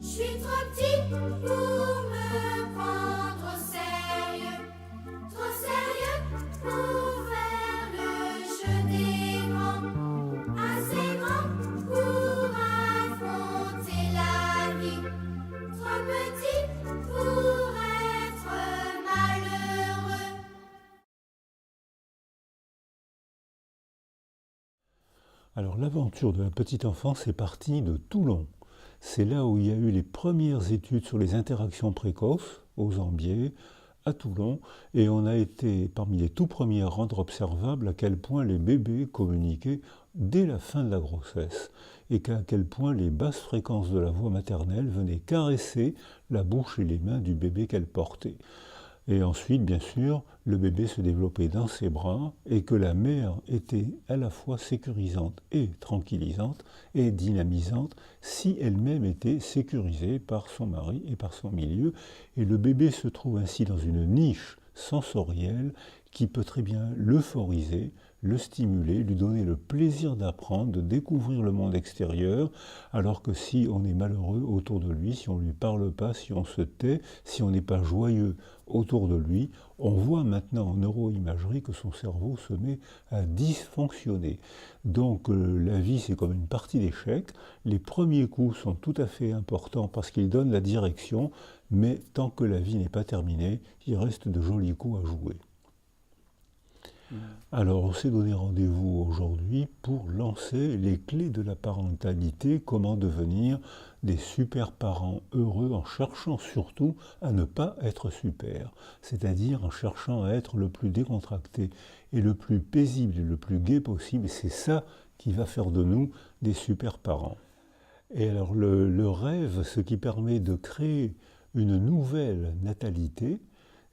Je suis trop petite pour me prendre au sérieux, trop sérieux pour faire le jeu des grands, assez grand pour affronter la vie, trop petit pour être malheureux. Alors l'aventure de la petite enfance est partie de Toulon. C'est là où il y a eu les premières études sur les interactions précoces, aux Ambiers, à Toulon, et on a été parmi les tout premiers à rendre observable à quel point les bébés communiquaient dès la fin de la grossesse, et qu'à quel point les basses fréquences de la voix maternelle venaient caresser la bouche et les mains du bébé qu'elle portait. Et ensuite, bien sûr, le bébé se développait dans ses bras et que la mère était à la fois sécurisante et tranquillisante et dynamisante si elle-même était sécurisée par son mari et par son milieu. Et le bébé se trouve ainsi dans une niche sensorielle qui peut très bien l'euphoriser, le stimuler, lui donner le plaisir d'apprendre, de découvrir le monde extérieur, alors que si on est malheureux autour de lui, si on ne lui parle pas, si on se tait, si on n'est pas joyeux autour de lui, on voit maintenant en neuroimagerie que son cerveau se met à dysfonctionner. Donc la vie, c'est comme une partie d'échecs. Les premiers coups sont tout à fait importants parce qu'ils donnent la direction, mais tant que la vie n'est pas terminée, il reste de jolis coups à jouer. Alors, on s'est donné rendez-vous aujourd'hui pour lancer les clés de la parentalité, comment devenir des super parents heureux en cherchant surtout à ne pas être super, c'est-à-dire en cherchant à être le plus décontracté et le plus paisible et le plus gai possible. C'est ça qui va faire de nous des super parents. Et alors, le rêve, ce qui permet de créer une nouvelle natalité,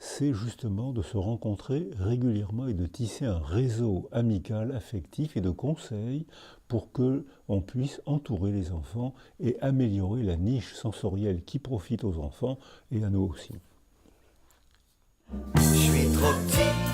c'est justement de se rencontrer régulièrement et de tisser un réseau amical, affectif et de conseils pour que on puisse entourer les enfants et améliorer la niche sensorielle qui profite aux enfants et à nous aussi. Je suis trop petit